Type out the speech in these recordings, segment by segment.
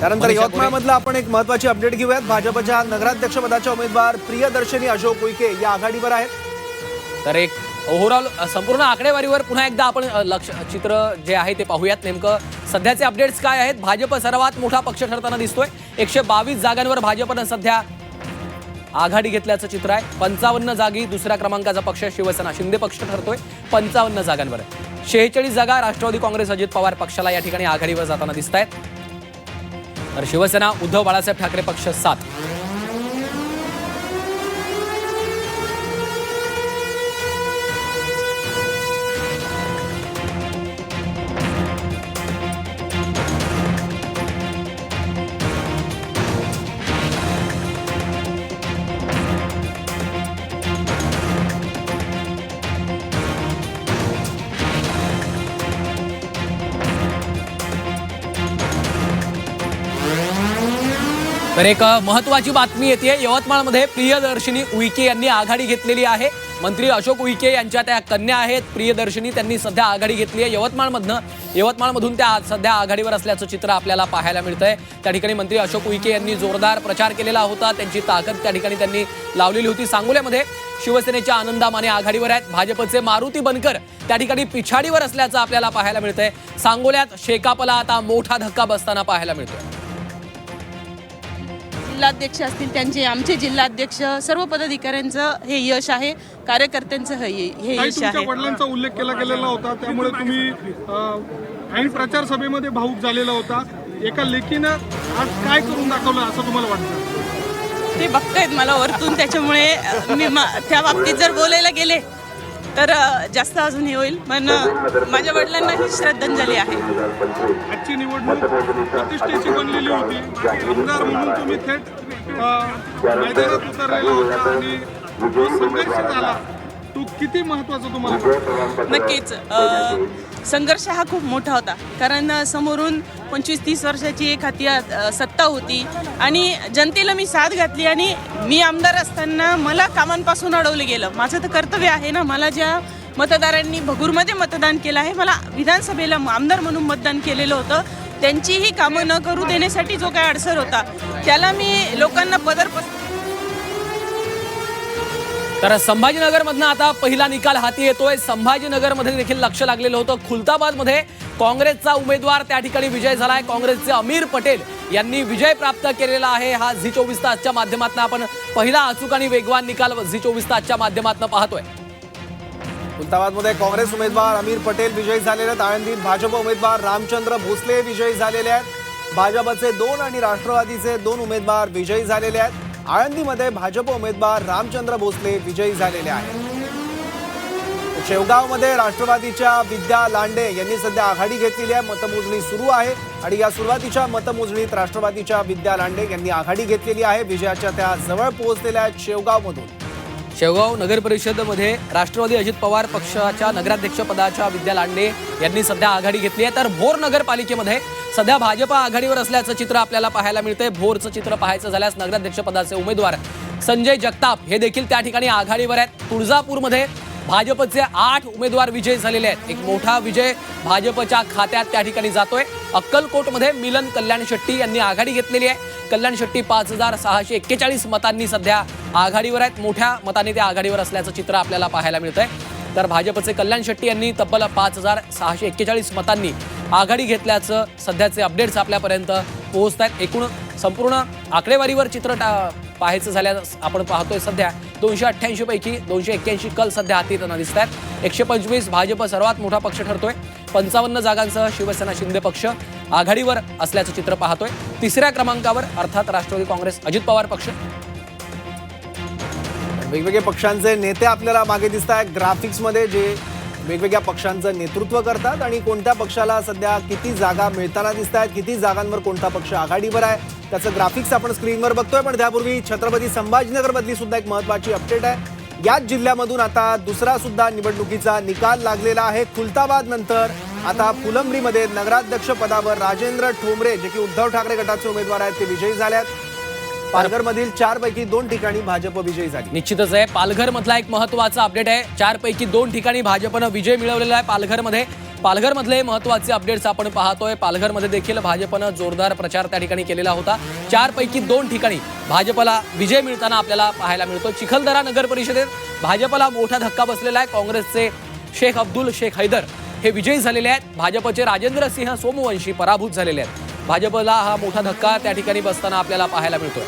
त्यानंतर यवतमाळमधला आपण एक महत्त्वाची अपडेट घेऊयात। भाजपच्या नगराध्यक्षपदाच्या उमेदवार प्रियदर्शनी अशोक उईके या आघाडीवर आहेत। तर एक ओव्हरऑल संपूर्ण आकडेवारीवर पुन्हा एकदा आपण चित्र जे आहे ते पाहूयात। नेमकं सध्याचे अपडेट्स काय आहेत। भाजप सर्वात मोठा पक्ष ठरताना दिसतोय। 122 जागांवर भाजपनं सध्या आघाडी घेतल्याचं चित्र आहे। 55 जागी दुसऱ्या क्रमांकाचा पक्ष शिवसेना शिंदे पक्ष ठरतोय 55 जागांवर। 46 जागा राष्ट्रवादी काँग्रेस अजित पवार पक्षाला या ठिकाणी आघाडीवर जाताना दिसत आहेत। तर शिवसेना उद्धव बाळासाहेब ठाकरे पक्ष 7। तर एक महत्त्वाची बातमी येते। यवतमाळमध्ये प्रियदर्शनी उईके यांनी आघाडी घेतलेली आहे। मंत्री अशोक उईके यांच्या त्या कन्या आहेत प्रियदर्शनी, त्यांनी सध्या आघाडी घेतली आहे। यवतमाळमधून त्या सध्या आघाडीवर असल्याचं चित्र आपल्याला पाहायला मिळतंय। त्या ठिकाणी मंत्री अशोक उईके यांनी जोरदार प्रचार केलेला होता। त्यांची ताकद त्या ठिकाणी त्यांनी लावलेली होती। सांगोल्यामध्ये शिवसेनेच्या आनंदा माने आघाडीवर आहेत। भाजपचे मारुती बनकर त्या ठिकाणी पिछाडीवर असल्याचं आपल्याला पाहायला मिळतंय। सांगोल्यात शेकापला आता मोठा धक्का बसताना पाहायला मिळतोय। जिल्हाध्यक्ष असतील त्यांचे, आमचे जिल्हाध्यक्ष, सर्व पदाधिकाऱ्यांचं हे यश आहे, कार्यकर्त्यांचं हे यश आहे। तुमच्या वडिलांचा उल्लेख केला गेलेला होता, त्यामुळे तुम्ही काही प्रचार सभेमध्ये भाऊक झालेला होता। एका लेखीनं आज काय करून दाखवलं असं तुम्हाला वाटतं? ते बघतायत मला वरतून, त्याच्यामुळे मी त्या बाबतीत जर बोलायला गेले तर जास्त अजून हे होईल, पण माझ्या वडिलांना ही श्रद्धांजली आहे। आजची निवडणूक प्रतिष्ठेची बनलेली होती। आमदार म्हणून तुम्ही थेट मैदानात उतरलेला होता आणि जो संघर्ष झाला तो किती महत्त्वाचा तुम्हाला वाटतो? नक्कीच संघर्ष हा खूप मोठा होता, कारण समोरून 25-30 वर्षाची एक हाती सत्ता होती आणि जनतेला मी साथ घातली आणि मी आमदार असताना मला कामांपासून अडवलं गेलं। माझं तर कर्तव्य आहे ना, मला ज्या मतदारांनी भगूरमध्ये मतदान केलं आहे, मला विधानसभेला आमदार म्हणून मतदान केलेलं होतं, त्यांचीही कामं न करू देण्यासाठी जो काय अडसर होता त्याला मी लोकांना तर संभाजीनगरमधनं आता पहिला निकाल हाती येतोय। संभाजीनगरमध्ये देखील लक्ष लागलेलं होतं। खुलताबादमध्ये काँग्रेसचा उमेदवार त्या ठिकाणी विजय झालाय। काँग्रेसचे अमीर पटेल यांनी विजय प्राप्त केलेला आहे। हा झी24 तासच्या माध्यमातून आपण पहिला अचूक आणि वेगवान निकाल झी24 तासच्या माध्यमातून पाहतोय। खुलताबादमध्ये काँग्रेस उमेदवार अमीर पटेल विजयी झालेले आहेत। आळंदीत भाजप उमेदवार रामचंद्र भोसले विजयी झालेले आहेत। भाजपचे 2 आणि राष्ट्रवादीचे 2 उमेदवार विजयी झालेले आहेत। आळंदीमध्ये भाजप उमेदवार रामचंद्र भोसले विजयी झालेले आहेत। शेवगावमध्ये राष्ट्रवादीच्या विद्या लांडे यांनी सध्या आघाडी घेतलेली आहे। मतमोजणी सुरू आहे आणि या सुरुवातीच्या मतमोजणीत राष्ट्रवादीच्या विद्या लांडे यांनी आघाडी घेतलेली आहे। विजयाच्या त्या जवळ पोहोचलेल्या आहेत। शेवगावमधून शेवगाव नगर परिषदेमध्ये राष्ट्रवादी अजित पवार पक्षाच्या नगराध्यक्ष पदाच्या विद्या लांडे यांनी सध्या आघाडी घेतली आहे। तर भोर नगरपालिकेमध्ये सध्या भाजप आघाडीवर असल्याचं चित्र आपल्याला पाहायला मिळतंय। भोरचं चित्र पाहायचं झाल्यास नगराध्यक्ष पदाचे उमेदवार संजय जगताप हे देखील त्या ठिकाणी आघाडीवर आहेत। तुळजापूरमध्ये भाजपचे 8 उमेदवार विजयी झालेले आहेत। एक मोठा विजय भाजपच्या खात्यात त्या ठिकाणी जातोय। अक्कलकोटमध्ये मिलन कल्याण शेट्टी यांनी आघाडी घेतलेली आहे। कल्याण शेट्टी 5641 मतांनी सध्या आघाडीवर आहेत। मोठ्या मतांनी ते आघाडीवर असल्याचं चित्र आपल्याला पाहायला मिळतंय। तर भाजपचे कल्याण शेट्टी यांनी तब्बल 5641 मतांनी आघाडी घेतल्याचं सध्याचे अपडेट्स आपल्यापर्यंत पोहोचत आहेत। एकूण संपूर्ण आकडेवारीवर चित्र पाहायचं झाल्यास आपण पाहतोय सध्या 288 पैकी 281 कल सध्या हाती येताना दिसत आहेत। 125 भाजप सर्वात मोठा पक्ष ठरतोय। 55 जागांसह शिवसेना शिंदे पक्ष आघाडीवर असल्याचं चित्र पाहतोय। तिसऱ्या क्रमांकावर अर्थात राष्ट्रवादी काँग्रेस अजित पवार पक्ष। वेगवेगळ्या पक्षांचे नेते आपल्याला मागे दिसत आहेत ग्राफिक्समध्ये, जे वेगवेगळ्या पक्षांचं नेतृत्व करतात आणि कोणत्या पक्षाला सध्या किती जागा मिळताना दिसत आहेत, किती जागांवर कोणता पक्ष आघाडीवर आहे त्याचं ग्राफिक्स आपण स्क्रीनवर बघतोय। पण त्यापूर्वी छत्रपती संभाजीनगरमधली सुद्धा एक महत्त्वाची अपडेट आहे। याच जिल्ह्यामधून आता दुसरा सुद्धा निवडणुकीचा निकाल लागलेला आहे। खुलताबाद नंतर आता फुलंब्रीमध्ये नगराध्यक्ष पदावर राजेंद्र ठोंबरे जे की उद्धव ठाकरे गटाचे उमेदवार आहेत ते विजयी झाले आहेत। पालघरमधील 4 पैकी 2 ठिकाणी भाजप विजयी झाली. निश्चितच आहे. पालघर मधला एक महत्त्वाचा अपडेट आहे. 4 पैकी 2 ठिकाणी भाजपनं विजय मिळवलेला आहे पालघरमध्ये. पालघरमधले महत्त्वाचे अपडेट्स आपण पाहतोय. पालघरमध्ये देखील भाजपनं जोरदार प्रचार त्या ठिकाणी केलेला होता. 4 पैकी 2 ठिकाणी भाजपला विजय मिळताना आपल्याला पाहायला मिळतो. चिखलदरा नगर परिषदेत भाजपला मोठा धक्का बसलेला आहे. काँग्रेसचे शेख अब्दुल शेख हैदर हे विजयी झालेले आहेत. भाजपचे राजेंद्र सिंह सोमवंशी पराभूत झालेले आहेत. भाजपला हा मोठा धक्का त्या ठिकाणी बसताना आपल्याला पाहायला मिळतोय.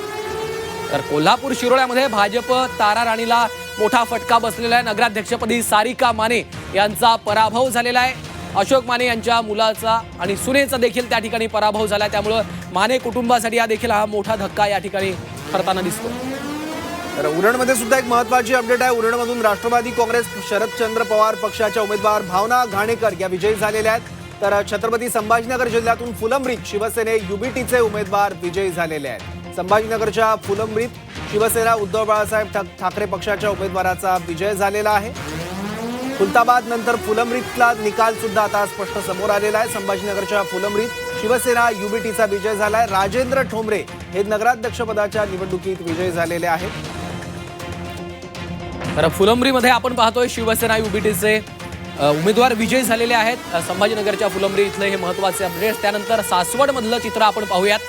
तर कोल्हापूर शिरोळ्यामध्ये भाजप तारा राणीला मोठा फटका बसलेला आहे. नगराध्यक्षपदी सारिका माने यांचा पराभव झालेला आहे. अशोक माने यांच्या मुलाचा आणि सुनेचा देखील त्या ठिकाणी पराभव झाला. त्यामुळे माने कुटुंबासाठी हा देखील हा मोठा धक्का या ठिकाणी ठरताना दिसतो. तर उरणमध्ये सुद्धा एक महत्त्वाची अपडेट आहे. उरणमधून राष्ट्रवादी काँग्रेस शरदचंद्र पवार पक्षाच्या उमेदवार भावना घाणेकर या विजयी झालेल्या आहेत. तर छत्रपती संभाजीनगर जिल्ह्यातून फुलंब्रीत शिवसेने युबीटीचे उमेदवार विजयी झालेले आहेत. संभाजीनगरच्या फुलंब्रीत शिवसेना उद्धव बाळासाहेब ठाकरे पक्षाच्या उमेदवाराचा विजय झालेला आहे. खुलताबाद नंतर फुलंब्रीतला निकाल सुद्धा आता स्पष्ट समोर आलेला आहे. संभाजीनगरच्या फुलंब्रीत शिवसेना युबीटीचा विजय झालाय. राजेंद्र ठोंबरे हे नगराध्यक्षपदाच्या निवडणुकीत विजयी झालेले आहेत. तर फुलंब्रीमध्ये आपण पाहतोय शिवसेना युबीटीचे उमेदवार विजयी झालेले आहेत. संभाजीनगरच्या फुलंब्री इथले हे महत्त्वाचे अपडेट्स. त्यानंतर सासवडमधलं चित्र आपण पाहूयात.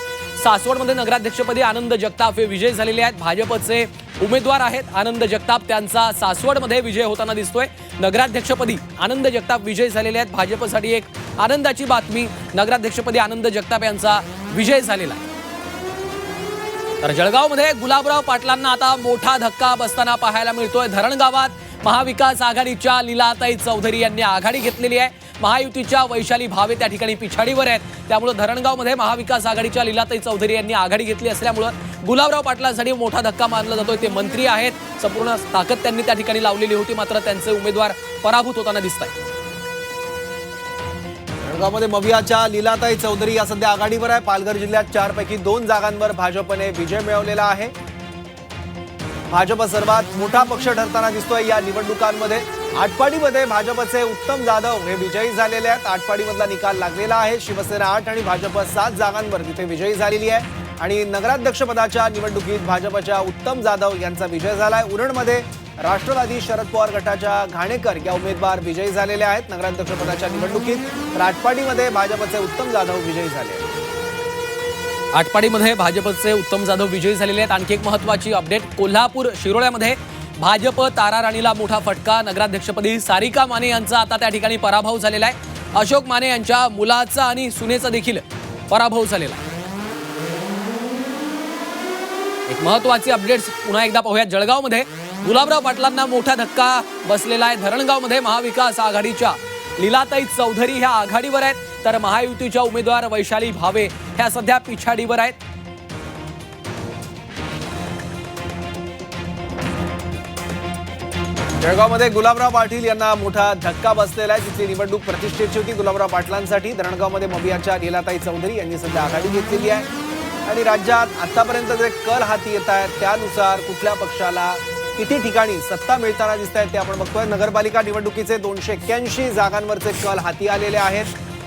सासवडमध्ये नगराध्यक्षपदी आनंद जगताप हे विजयी झालेले आहेत. भाजपचे उमेदवार आहेत आनंद जगताप. त्यांचा सासवडमध्ये विजय होताना दिसतोय. नगराध्यक्षपदी आनंद जगताप विजयी झालेले आहेत. भाजपसाठी एक आनंदाची बातमी. नगराध्यक्षपदी आनंद जगताप यांचा विजय झालेला आहे. तर जळगावमध्ये गुलाबराव पाटलांना आता मोठा धक्का बसताना पाहायला मिळतोय. धरणगावात महाविकास आघाडीच्या लीलाताई चौधरी यांनी आघाडी घेतलेली आहे. महायुतीच्या वैशाली भावे त्या ठिकाणी पिछाडीवर आहेत. त्यामुळे धरणगावमध्ये महाविकास आघाडीच्या लीलाताई चौधरी यांनी आघाडी घेतली असल्यामुळे गुलाबराव पाटलांसाठी मोठा धक्का मानला जातोय. ते मंत्री आहेत. संपूर्ण ताकद त्यांनी त्या ठिकाणी लावलेली होती. मात्र त्यांचे उमेदवार पराभूत होताना दिसत आहेत. जळगावमध्ये मवियाच्या लीलाताई चौधरी या सध्या आघाडीवर आहे. पालघर जिल्ह्यात 4 पैकी 2 जागांवर भाजपने विजय मिळवलेला आहे. भाजप सर्वात मोठा पक्ष ठरताना दिसतोय या निवडणुकांमध्ये. आटपाडीमध्ये भाजपचे उत्तम जाधव हे विजयी झालेले आहेत. आटपाडीमधला निकाल लागलेला आहे. शिवसेना 8 आणि भाजप 7 जागांवर तिथे विजयी झालेली आहे. आणि नगराध्यक्षपदाच्या निवडणुकीत भाजपच्या उत्तम जाधव यांचा विजय झालाय. उरणमध्ये राष्ट्रवादी शरद पवार गटाच्या घाणेकर या उमेदवार विजयी झालेले आहेत नगराध्यक्षपदाच्या निवडणुकीत. आटपाडीमध्ये भाजपचे उत्तम जाधव विजयी झाले आहेत. आटपाडीमध्ये भाजपचे उत्तम जाधव विजयी झालेले आहेत. आणखी एक महत्त्वाची अपडेट. कोल्हापूर शिरोळ्यामध्ये भाजप तारा राणीला मोठा फटका. नगराध्यक्षपदी सारिका माने यांचा आता त्या ठिकाणी पराभव झालेला आहे. अशोक माने यांच्या मुलाचा आणि सुनेचा देखील पराभव झालेला आहे. एक महत्त्वाची अपडेट्स पुन्हा एकदा पाहूयात. जळगावमध्ये गुलाबराव पाटलांना मोठा धक्का बसलेला आहे. धरणगावमध्ये महाविकास आघाडीच्या लीलाताई चौधरी ह्या आघाडीवर आहेत. तर महायुतीच्या उमेदवार वैशाली भावे ह्या सध्या पिछाडीवर आहेत. जळगावमध्ये गुलाबराव पाटील यांना मोठा धक्का बसलेला आहे. तिथली निवडणूक प्रतिष्ठेची होती गुलाबराव पाटलांसाठी. धरणगावमध्ये मवियाच्या लीलाताई चौधरी यांनी सध्या आघाडी घेतलेली आहे. आणि राज्यात आतापर्यंत जे कल हाती येत आहेत त्यानुसार कुठल्या पक्षाला किती ठिकाणी सत्ता मिळताना दिसत आहेत ते आपण बघतोय. नगरपालिका निवडणुकीचे 281 जागांवरचे कल हाती आलेले आहेत.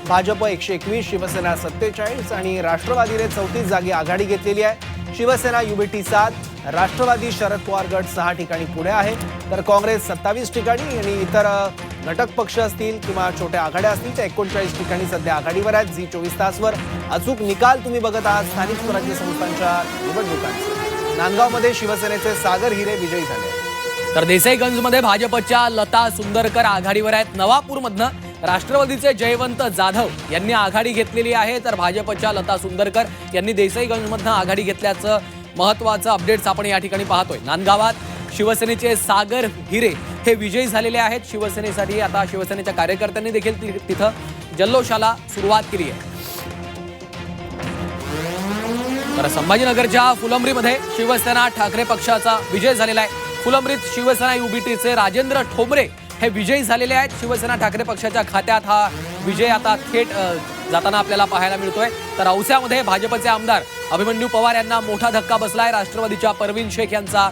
भाजप 121, शिवसेना 47 आणि राष्ट्रवादीने 34 जागी आघाडी घेतलेली आहे. शिवसेना युबीटी 7, राष्ट्रवादी शरद पवार गट 6 ठिकाणी पुढे आहे. तर काँग्रेस 27 ठिकाणी आणि इतर घटक पक्ष असतील किंवा छोट्या आघाड्या असतील त्या 39 ठिकाणी सध्या आघाडीवर आहेत. झी 24 तासवर अचूक निकाल तुम्ही बघत आहात स्थानिक स्वराज्य संस्थांच्या निवडणुकांचे. नांदगावमध्ये शिवसेनेचे सागर हिरे विजयी झाले. तर देसाईगंजमध्ये भाजपच्या लता सुंदरकर आघाडीवर आहेत. नवापूरमधनं राष्ट्रवादीचे जयवंत जाधव यांनी आघाडी घेतलेली आहे. तर भाजपच्या लता सुंदरकर यांनी देसाईगंजमधनं आघाडी घेतल्याचं महत्त्वाचं अपडेट्स आपण या ठिकाणी पाहतोय. नांदगावात शिवसेनेचे सागर हिरे हे विजयी झालेले आहेत. शिवसेनेसाठी आता शिवसेनेच्या कार्यकर्त्यांनी देखील तिथं जल्लोषाला सुरुवात केली आहे. तर संभाजीनगरच्या फुलंब्रीमध्ये शिवसेना ठाकरे पक्षाचा विजय झालेला आहे. फुलंब्रीत शिवसेना युबीटीचे राजेंद्र ठोंबरे हे विजयी झालेले आहेत. शिवसेना ठाकरे पक्षाच्या खात्यात हा विजय आता थेट जाताना आपल्याला पाहायला मिळतोय. तर औस्यामध्ये भाजपचे आमदार अभिमन्यू पवार यांना मोठा धक्का बसलाय. राष्ट्रवादीच्या परवीन शेख यांचा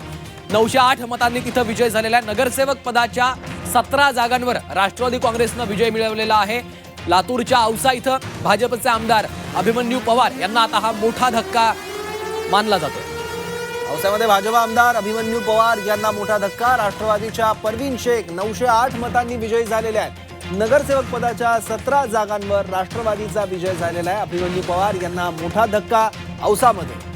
908 मतांनी तिथं विजय झालेला आहे. नगरसेवक पदाच्या 17 जागांवर राष्ट्रवादी काँग्रेसनं विजय मिळवलेला आहे. लातूरच्या औसा इथं भाजपचे आमदार अभिमन्यू पवार यांना आता हा मोठा धक्का मानला जातोय. औस्यामध्ये भाजपा आमदार अभिमन्यू पवार यांना मोठा धक्का. राष्ट्रवादीच्या परवीन शेख 908 मतांनी विजयी झालेले आहेत. नगरसेवक पदाच्या 17 जागांवर राष्ट्रवादीचा विजय झालेला आहे. अभिमन्यू पवार यांना मोठा धक्का औसामध्ये.